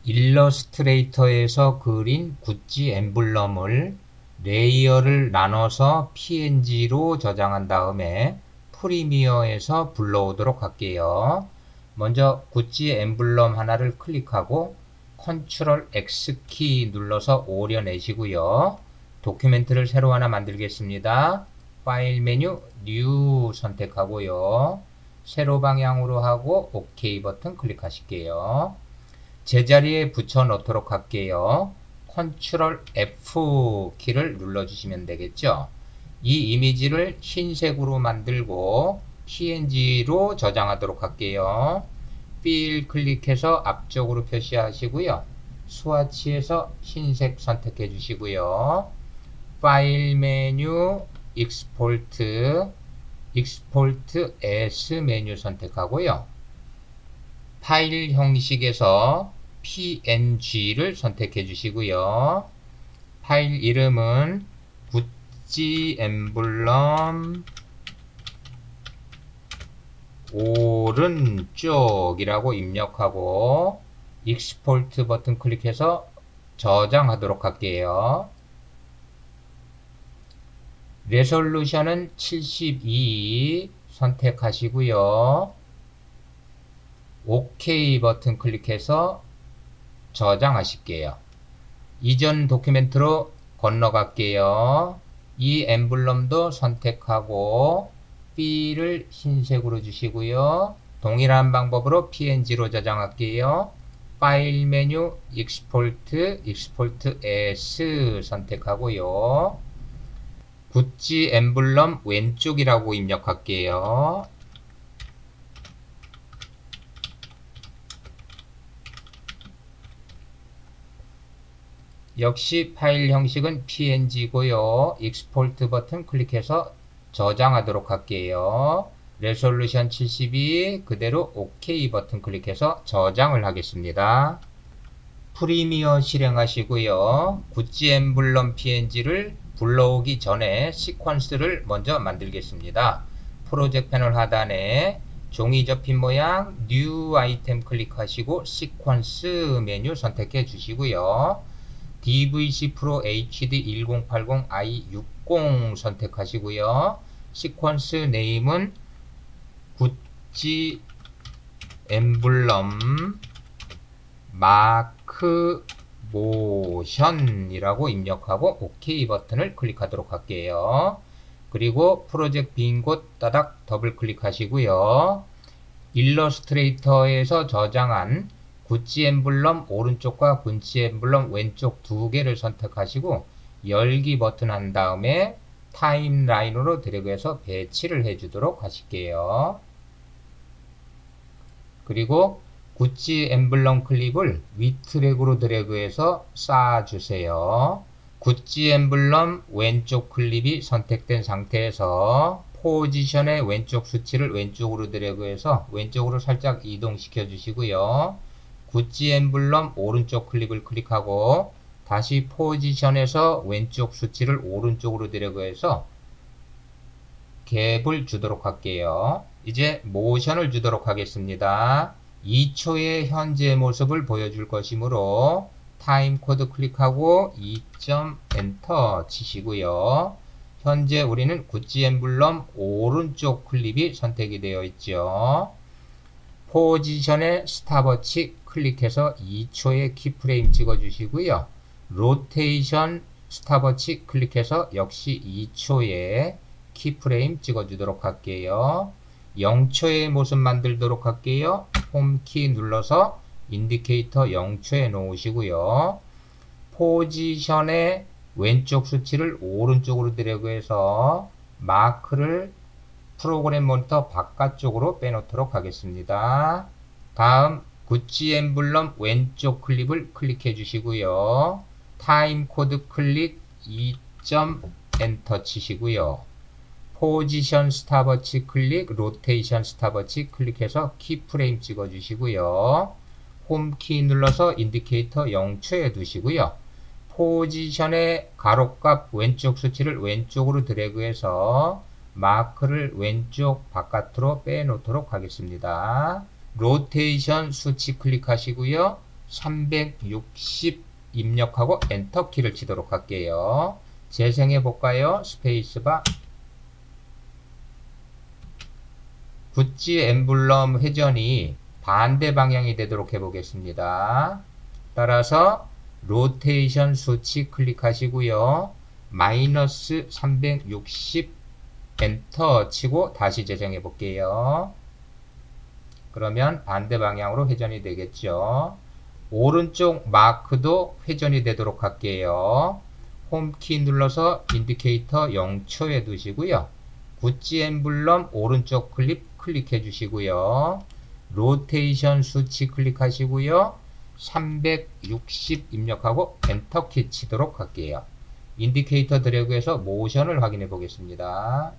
일러스트레이터에서 그린 구찌 엠블럼을 레이어를 나눠서 PNG로 저장한 다음에 프리미어에서 불러오도록 할게요. 먼저 구찌 엠블럼 하나를 클릭하고 컨트롤 X키 눌러서 오려내시고요. 도큐멘트를 새로 하나 만들겠습니다. 파일 메뉴 뉴 선택하고요. 세로 방향으로 하고 OK 버튼 클릭하실게요. 제자리에 붙여 넣도록 할게요. 컨트롤 F 키를 눌러주시면 되겠죠. 이 이미지를 흰색으로 만들고 PNG로 저장하도록 할게요. 필 클릭해서 앞쪽으로 표시하시고요. 스와치에서 흰색 선택해 주시고요. 파일 메뉴 익스포트 as 메뉴 선택하고요. 파일 형식에서 PNG를 선택해 주시고요. 파일 이름은 구찌 엠블럼 오른쪽이라고 입력하고 익스포트 버튼 클릭해서 저장하도록 할게요. 레솔루션은 72 선택하시고요. OK 버튼 클릭해서 저장하실게요. 이전 도큐멘트로 건너갈게요. 이 엠블럼도 선택하고 B를 흰색으로 주시고요. 동일한 방법으로 PNG로 저장할게요. 파일 메뉴 익스포트 as 선택하고요. 구찌 엠블럼 왼쪽이라고 입력할게요. 역시 파일 형식은 PNG고요. 익스포트 버튼 클릭해서 저장하도록 할게요. 레솔루션 72 그대로 OK 버튼 클릭해서 저장을 하겠습니다. 프리미어 실행하시고요. 구찌 엠블럼 PNG를 불러오기 전에 시퀀스를 먼저 만들겠습니다. 프로젝트 패널 하단에 종이 접힌 모양 뉴 아이템 클릭하시고 시퀀스 메뉴 선택해 주시고요. DVC 프로 HD 1080i60 선택하시고요. 시퀀스 네임은 구찌 엠블럼 마크 모션이라고 입력하고 OK 버튼을 클릭하도록 할게요. 그리고 프로젝트 빈 곳 따닥 더블 클릭하시고요. 일러스트레이터에서 저장한 구찌 엠블럼 오른쪽과 구찌 엠블럼 왼쪽 두 개를 선택하시고 열기 버튼 한 다음에 타임라인으로 드래그해서 배치를 해주도록 하실게요. 그리고 구찌 엠블럼 클립을 위트랙으로 드래그해서 쌓아주세요. 구찌 엠블럼 왼쪽 클립이 선택된 상태에서 포지션의 왼쪽 수치를 왼쪽으로 드래그해서 왼쪽으로 살짝 이동시켜 주시고요. 구찌 엠블럼 오른쪽 클립을 클릭하고 다시 포지션에서 왼쪽 수치를 오른쪽으로 드래그해서 갭을 주도록 할게요. 이제 모션을 주도록 하겠습니다. 2초의 현재 모습을 보여줄 것이므로 타임 코드 클릭하고 2점 엔터 치시고요. 현재 우리는 구찌 엠블럼 오른쪽 클립이 선택이 되어 있죠. 포지션의 스탑워치 클릭해서 2초의 키프레임 찍어 주시고요. 로테이션 스탑워치 클릭해서 역시 2초의 키프레임 찍어 주도록 할게요. 0초의 모습 만들도록 할게요. 홈키 눌러서 인디케이터 0초에 놓으시고요. 포지션의 왼쪽 수치를 오른쪽으로 드래그해서 마크를 프로그램 모니터 바깥쪽으로 빼놓도록 하겠습니다. 다음 구찌 엠블럼 왼쪽 클립을 클릭해 주시고요. 타임 코드 클릭 2점 엔터 치시고요. 포지션 스탑워치 클릭, 로테이션 스탑워치 클릭해서 키프레임 찍어 주시고요. 홈키 눌러서 인디케이터 0초에 두시고요. 포지션의 가로값 왼쪽 수치를 왼쪽으로 드래그해서 마크를 왼쪽 바깥으로 빼놓도록 하겠습니다. 로테이션 수치 클릭하시고요. 360 입력하고 엔터 키를 치도록 할게요. 재생해 볼까요? 스페이스바. 구찌 엠블럼 회전이 반대 방향이 되도록 해 보겠습니다. 따라서 로테이션 수치 클릭하시고요. 마이너스 360 엔터 치고 다시 재생해 볼게요. 그러면 반대 방향으로 회전이 되겠죠. 오른쪽 마크도 회전이 되도록 할게요. 홈키 눌러서 인디케이터 0초에 두시고요. 구찌 엠블럼 오른쪽 클릭해 주시고요. 로테이션 수치 클릭하시고요. 360 입력하고 엔터키 치도록 할게요. 인디케이터 드래그해서 모션을 확인해 보겠습니다.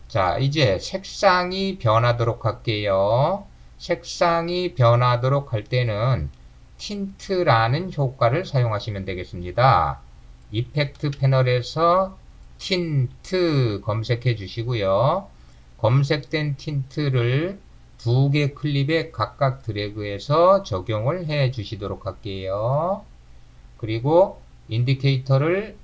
자, 이제 색상이 변하도록 할게요. 색상이 변하도록 할 때는 틴트라는 효과를 사용하시면 되겠습니다. 이펙트 패널에서 틴트 검색해 주시고요. 검색된 틴트를 두 개 클립에 각각 드래그해서 적용을 해 주시도록 할게요. 그리고 인디케이터를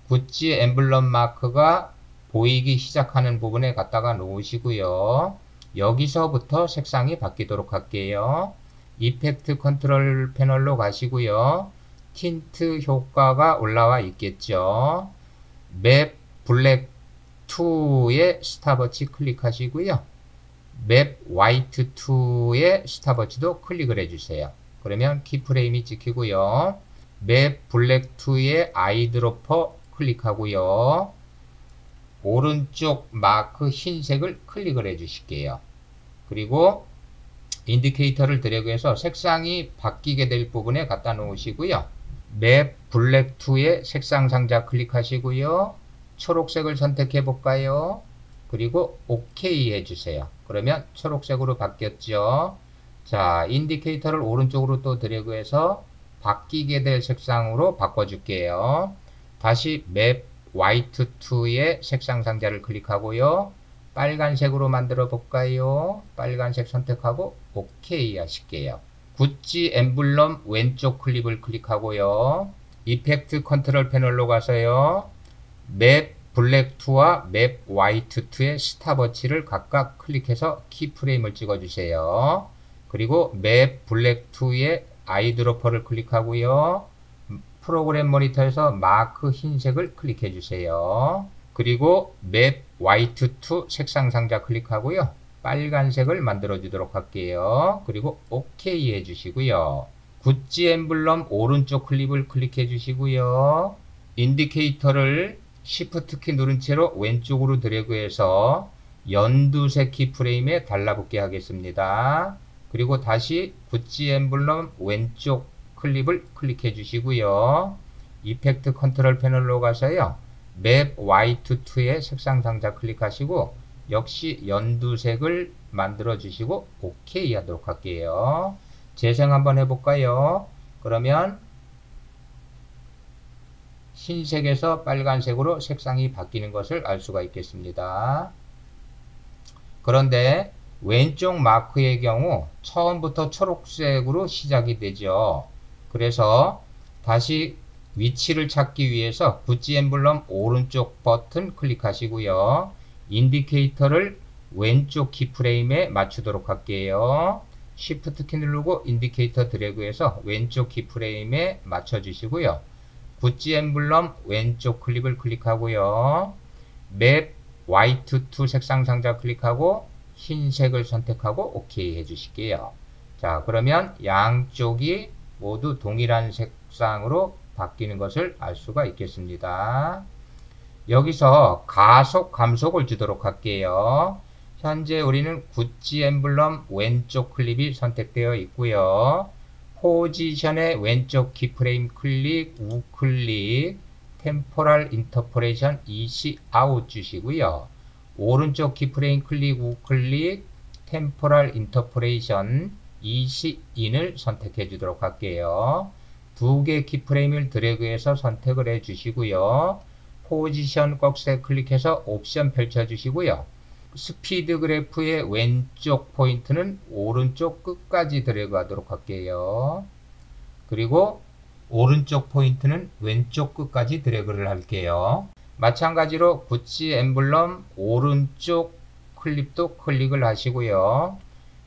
구찌 엠블럼 마크가 보이기 시작하는 부분에 갖다가 놓으시고요. 여기서부터 색상이 바뀌도록 할게요. 이펙트 컨트롤 패널로 가시고요. 틴트 효과가 올라와 있겠죠. 맵 블랙 2의 스탑워치 클릭하시고요. 맵 화이트 2의 스탑워치도 클릭을 해주세요. 그러면 키프레임이 찍히고요. 맵 블랙 2의 아이드로퍼 클릭하고요. 오른쪽 마크 흰색을 클릭을 해주실게요. 그리고 인디케이터를 드래그해서 색상이 바뀌게 될 부분에 갖다 놓으시고요. 맵 블랙 2의 색상 상자 클릭하시고요. 초록색을 선택해 볼까요? 그리고 OK 해주세요. 그러면 초록색으로 바뀌었죠. 자, 인디케이터를 오른쪽으로 또 드래그해서 바뀌게 될 색상으로 바꿔줄게요. 다시 맵 화이트 2의 색상 상자를 클릭하고요. 빨간색으로 만들어 볼까요? 빨간색 선택하고 OK 하실게요. 구찌 엠블럼 왼쪽 클립을 클릭하고요. 이펙트 컨트롤 패널로 가서요. 맵 블랙 2와 맵 화이트 2의 스탑워치를 각각 클릭해서 키프레임을 찍어주세요. 그리고 맵 블랙 2의 아이드로퍼를 클릭하고요. 프로그램 모니터에서 마크 흰색을 클릭해 주세요. 그리고 맵 화이트 2 색상 상자 클릭하고요. 빨간색을 만들어 주도록 할게요. 그리고 OK 해 주시고요. 구찌 엠블럼 오른쪽 클립을 클릭해 주시고요. 인디케이터를 Shift 키 누른 채로 왼쪽으로 드래그해서 연두색 키프레임에 달라붙게 하겠습니다. 그리고 다시 구찌 엠블럼 왼쪽 클립을 클릭해 주시고요. 이펙트 컨트롤 패널로 가서요. 맵 화이트 2의 색상 상자 클릭하시고 역시 연두색을 만들어 주시고 OK 하도록 할게요. 재생 한번 해볼까요? 그러면 흰색에서 빨간색으로 색상이 바뀌는 것을 알 수가 있겠습니다. 그런데 왼쪽 마크의 경우 처음부터 초록색으로 시작이 되죠. 그래서 다시 위치를 찾기 위해서 구찌 엠블럼 오른쪽 버튼 클릭하시고요. 인디케이터를 왼쪽 키프레임에 맞추도록 할게요. Shift 키 누르고 인디케이터 드래그해서 왼쪽 키프레임에 맞춰 주시고요. 구찌 엠블럼 왼쪽 클립을 클릭하고요. 맵 화이트 2 색상 상자 클릭하고 흰색을 선택하고 OK 해주실게요. 자, 그러면 양쪽이 모두 동일한 색상으로 바뀌는 것을 알 수가 있겠습니다. 여기서 가속, 감속을 주도록 할게요. 현재 우리는 구찌 엠블럼 왼쪽 클립이 선택되어 있고요. 포지션의 왼쪽 키프레임 클릭, 우클릭, 템포럴 인터폴레이션 EC 아웃 주시고요. 오른쪽 키프레임 클릭, 우클릭, 템포럴 인터폴레이션 EC 인을 선택해 주도록 할게요. 두 개 키프레임을 드래그해서 선택을 해 주시고요. 포지션 꺽쇠 클릭해서 옵션 펼쳐 주시고요. 스피드 그래프의 왼쪽 포인트는 오른쪽 끝까지 드래그 하도록 할게요. 그리고 오른쪽 포인트는 왼쪽 끝까지 드래그를 할게요. 마찬가지로 구찌 엠블럼 오른쪽 클립도 클릭을 하시고요.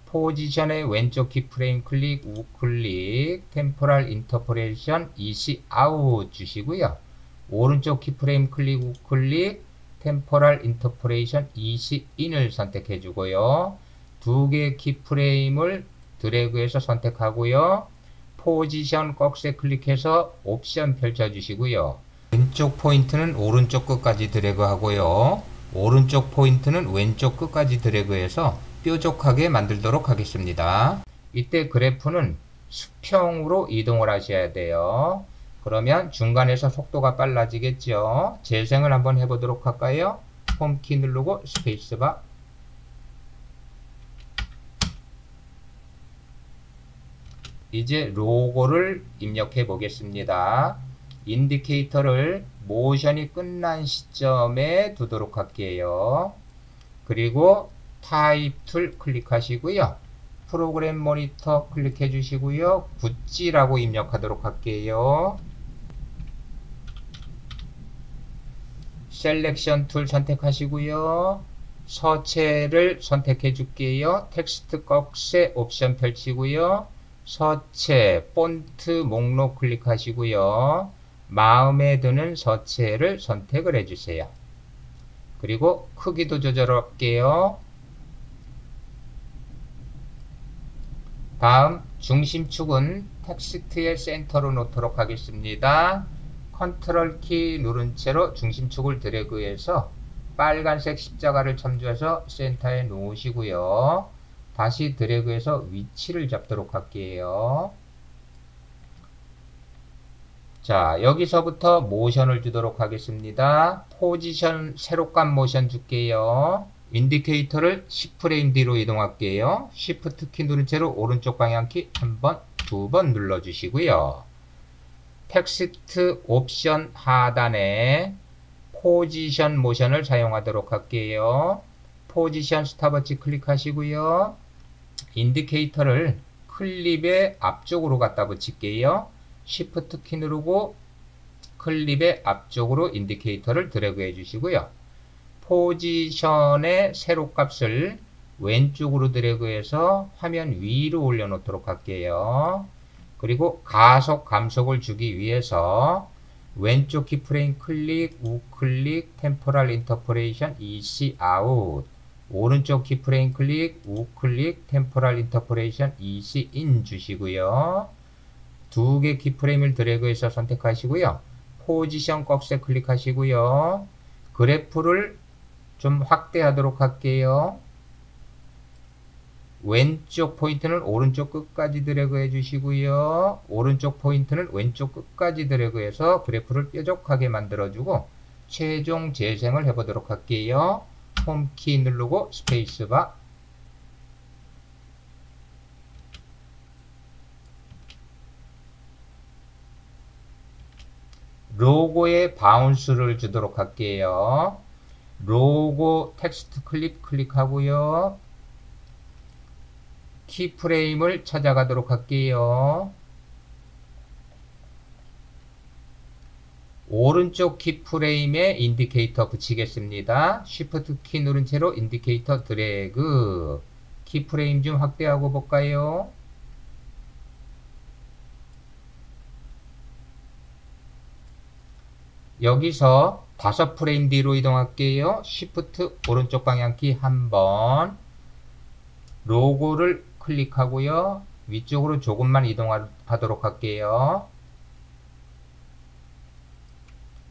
포지션의 왼쪽 키프레임 클릭, 우클릭, 템포럴 인터포레이션, 이시 아웃 주시고요. 오른쪽 키프레임 클릭, 우클릭, 템포럴 인터포레이션, 이시 인을 선택해 주고요. 두 개의 키프레임을 드래그해서 선택하고요. 포지션 꺽쇠 클릭해서 옵션 펼쳐 주시고요. 왼쪽 포인트는 오른쪽 끝까지 드래그 하고요. 오른쪽 포인트는 왼쪽 끝까지 드래그해서 뾰족하게 만들도록 하겠습니다. 이때 그래프는 수평으로 이동을 하셔야 돼요. 그러면 중간에서 속도가 빨라지겠죠. 재생을 한번 해보도록 할까요? 홈키 누르고 스페이스바. 이제 로고를 입력해 보겠습니다. 인디케이터를 모션이 끝난 시점에 두도록 할게요. 그리고 타입 툴 클릭하시고요. 프로그램 모니터 클릭해 주시고요. 구찌라고 입력하도록 할게요. 셀렉션 툴 선택하시고요. 서체를 선택해 줄게요. 텍스트 꺽쇠 옵션 펼치고요. 서체, 폰트 목록 클릭하시고요. 마음에 드는 서체를 선택을 해주세요. 그리고 크기도 조절할게요. 다음 중심축은 텍스트의 센터로 놓도록 하겠습니다. 컨트롤 키 누른 채로 중심축을 드래그해서 빨간색 십자가를 참조해서 센터에 놓으시고요. 다시 드래그해서 위치를 잡도록 할게요. 자, 여기서부터 모션을 주도록 하겠습니다. 포지션 세로감 모션 줄게요. 인디케이터를 10프레임 뒤로 이동할게요. Shift 키 누른 채로 오른쪽 방향키 한 번, 두 번 눌러주시고요. 텍스트 옵션 하단에 포지션 모션을 사용하도록 할게요. 포지션 스탑워치 클릭하시고요. 인디케이터를 클립의 앞쪽으로 갖다 붙일게요. Shift 키 누르고 클립의 앞쪽으로 인디케이터를 드래그 해주시고요. 포지션의 세로값을 왼쪽으로 드래그해서 화면 위로 올려놓도록 할게요. 그리고 가속, 감속을 주기 위해서 왼쪽 키프레임 클릭, 우클릭, 템포럴 인터포레이션, 이시 아웃. 오른쪽 키프레임 클릭, 우클릭, 템포럴 인터포레이션, 이시 인 주시고요. 두 개 키프레임을 드래그해서 선택하시고요. 포지션 꺽쇠 클릭하시고요. 그래프를 좀 확대하도록 할게요. 왼쪽 포인트는 오른쪽 끝까지 드래그 해주시고요. 오른쪽 포인트는 왼쪽 끝까지 드래그해서 그래프를 뾰족하게 만들어주고 최종 재생을 해보도록 할게요. 홈키 누르고 스페이스바. 로고에 바운스를 주도록 할게요. 로고 텍스트 클립 클릭하고요. 키프레임을 찾아가도록 할게요. 오른쪽 키프레임에 인디케이터 붙이겠습니다. Shift 키 누른 채로 인디케이터 드래그. 키프레임 좀 확대하고 볼까요? 여기서 5프레임 뒤로 이동할게요. Shift 오른쪽 방향키 한번. 로고를 클릭하고요. 위쪽으로 조금만 이동하도록 할게요.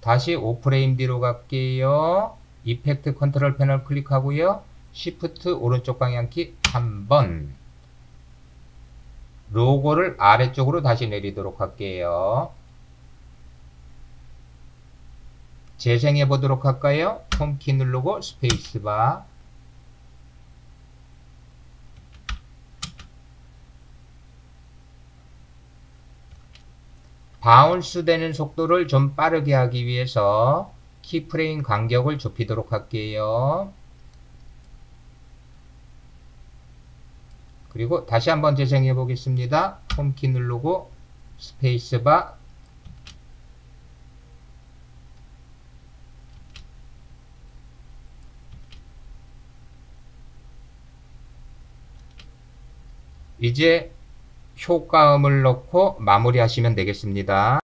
다시 5프레임 뒤로 갈게요. 이펙트 컨트롤 패널 클릭하고요. Shift 오른쪽 방향키 한번. 로고를 아래쪽으로 다시 내리도록 할게요. 재생해 보도록 할까요? 홈키 누르고 스페이스바. 바운스 되는 속도를 좀 빠르게 하기 위해서 키프레임 간격을 좁히도록 할게요. 그리고 다시 한번 재생해 보겠습니다. 홈키 누르고 스페이스바, 이제 효과음을 넣고 마무리하시면 되겠습니다.